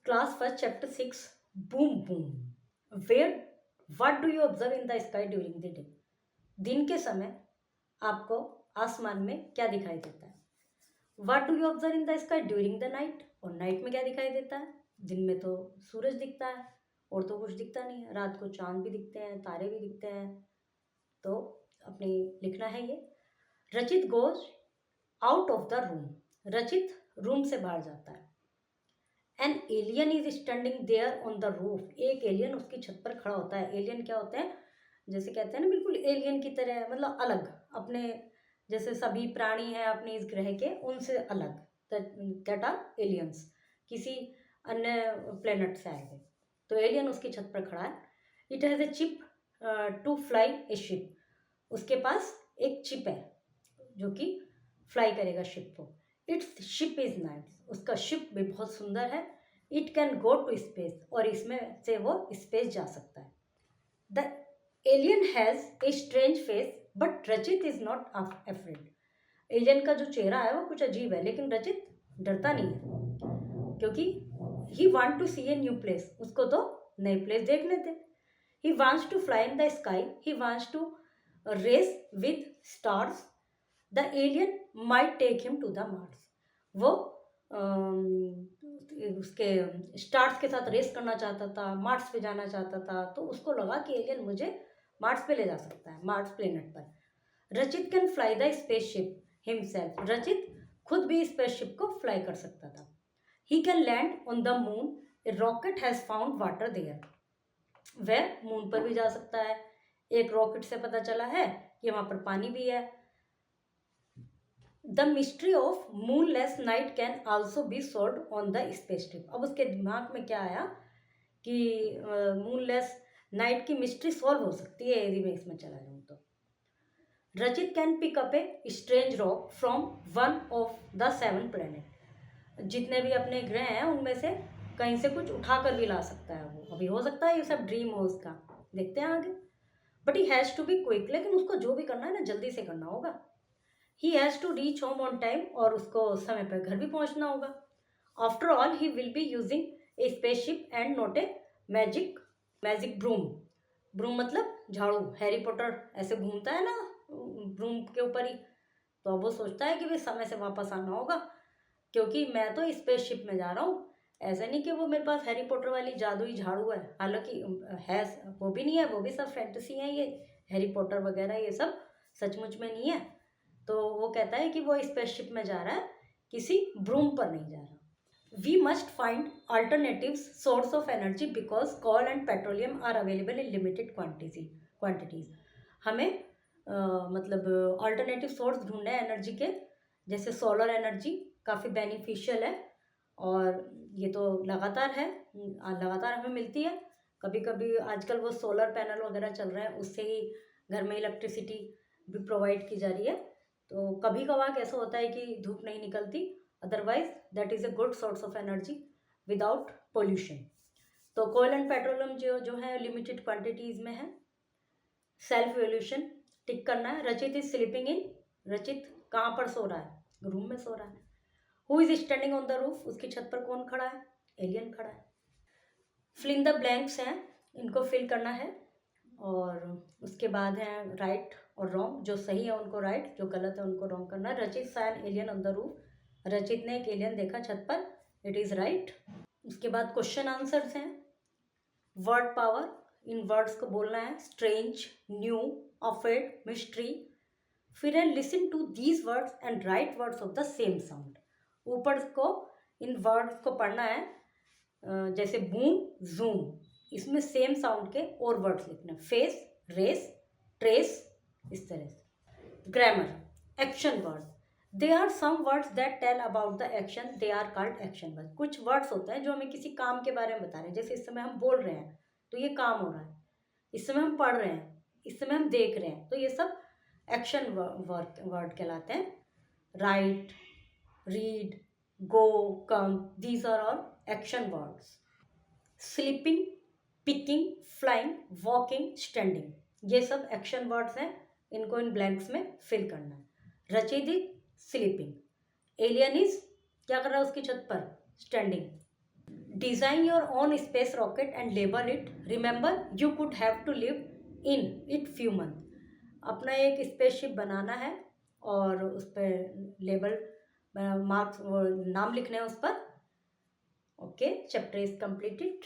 Class first chapter 6 boom boom where what do you observe in the sky during the day. दिन के समय आपको आसमान में क्या दिखाई देता है। What do you observe in the sky during the night, और नाइट में क्या दिखाई देता है। दिन में तो सूरज दिखता है और तो कुछ दिखता नहीं है, रात को चांद भी दिखते हैं, तारे भी दिखते हैं। तो अपने लिखना है ये। Rachit goes out of the room, Rachit room से बाहर जाता है। An alien is standing there on the roof, एक एलियन उसकी छत पर खड़ा होता है। एलियन क्या होते हैं, जैसे कहते हैं ना बिल्कुल एलियन की तरह, मतलब अलग, अपने जैसे सभी प्राणी हैं अपने इस ग्रह के उनसे अलग, दैट आर एलियंस, किसी अन्य प्लेनेट से आए हुए। तो एलियन उसकी छत पर खड़ा है। It has a chip to fly a ship, उसके पास एक चिप है जो कि फ्लाई करेगा शिप को। इट्स शिप इज नाइस, उसका शिप भी बहुत सुंदर है। It can go to space, और इसमें से वो स्पेस जा सकता है। The alien has a strange face but Rachit is not afraid, alien का जो चेहरा है वो कुछ अजीब है, लेकिन रचित डरता नहीं है, क्योंकि he want to see a new place, उसको तो नई प्लेस देखने थे। He wants to fly in the sky, he wants to race with stars, the alien might take him to the Mars, वो उसके स्टार्स के साथ रेस करना चाहता था, मार्स पे जाना चाहता था। तो उसको लगा कि एलियन मुझे मार्स पे ले जा सकता है, मार्स प्लेनेट पर। Rachit can fly the spaceship himself, Rachit खुद भी स्पेसशिप को फ्लाई कर सकता था। He can land on the moon, a rocket has found water there, वह मून पर भी जा सकता है, एक रॉकेट से पता चला है कि वहाँ पर पानी भी है। The mystery of moonless night can also be solve on the space trip, अब उसके दिमाग में क्या आया कि मूनलेस नाइट की मिस्ट्री सॉल्व हो सकती है यदि मैं इसमें चला जाऊँ तो। Rachit can pick up a strange rock from one of the 7 planet, जितने भी अपने ग्रह हैं उनमें से कहीं से कुछ उठा कर भी ला सकता है वो। अभी हो सकता है ये सब ड्रीम हो उसका, देखते हैं आगे। But he has to be quick, लेकिन उसको जो भी करना है ना जल्दी से करना होगा। He has to reach home on time, और उसको समय पर घर भी पहुंचना होगा। After all he will be using a spaceship and not a magic broom, broom मतलब झाड़ू, हैरी पॉटर ऐसे घूमता है ना ब्रूम के ऊपर ही। तो अब वो सोचता है कि भाई समय से वापस आना होगा, क्योंकि मैं तो स्पेसशिप में जा रहा हूँ। ऐसा नहीं कि वो मेरे पास हैरी पॉटर वाली जादुई झाड़ू है, हालांकि है, वो भी नहीं है, वो भी सब फैंटेसी है। ये हैरी पॉटर वगैरह ये सब सचमुच में नहीं है। तो वो कहता है कि वो स्पेसशिप में जा रहा है, किसी ब्रूम पर नहीं जा रहा। We must find alternative source of energy because coal and petroleum are available in limited quantities. हमें मतलब अल्टरनेटिव सोर्स ढूंढने हैं एनर्जी के, जैसे सोलर एनर्जी काफ़ी बेनिफिशियल है, और ये तो लगातार है, लगातार हमें मिलती है। कभी कभी आजकल वो सोलर पैनल वगैरह चल रहे हैं, उससे ही घर में इलेक्ट्रिसिटी भी प्रोवाइड की जा रही है। तो कभी कभार ऐसा होता है कि धूप नहीं निकलती, otherwise that is a good source of energy without pollution. तो कोयल एंड पेट्रोलियम जो है लिमिटेड क्वांटिटीज़ में है। सेल्फ वैल्यूएशन टिक करना है। रचित इज स्लीपिंग इन, रचित कहाँ पर सो रहा है, रूम में सो रहा है। Who is standing on the roof, उसकी छत पर कौन खड़ा है, एलियन खड़ा है। फिल इन द ब्लैंक्स हैं, इनको फिल करना है। और उसके बाद है राइट और रॉन्ग, जो सही है उनको राइट, जो गलत है उनको रॉन्ग करना है। रचित सा an alien on the roof, रचित ने एक एलियन देखा छत पर, इट इज़ राइट। उसके बाद क्वेश्चन आंसर्स हैं। वर्ड पावर, इन वर्ड्स को बोलना है। Strange, new, afraid, mystery. फिर है listen to these words and write words of the same sound. ऊपर को इन वर्ड्स को पढ़ना है, जैसे बूम, जूम, इसमें सेम साउंड के और वर्ड्स लिखना है। फेस, रेस, ट्रेस, इस तरह से। Grammar, action word, they are some words that tell about the action, they are called action word. कुछ वर्ड्स होते हैं जो हमें किसी काम के बारे में बता रहे हैं, जैसे इस समय हम बोल रहे हैं तो ये काम हो रहा है, इस समय हम पढ़ रहे हैं, इस समय हम देख रहे हैं, तो ये सब एक्शन वर्ड कहलाते हैं। Write, read, go, come, these are all action words. Sleeping, picking, flying, walking, standing, ये सब एक्शन वर्ड्स हैं, इनको इन ब्लैंक्स में फिल करना है। रचित इज स्लीपिंग, एलियन इज क्या कर रहा है उसकी छत पर, standing. Design your own space rocket and label it, remember you could have to live in it few month. अपना एक स्पेसशिप बनाना है और उस पर लेबल मार्क्स नाम लिखने हैं उस पर। Okay, chapter is completed.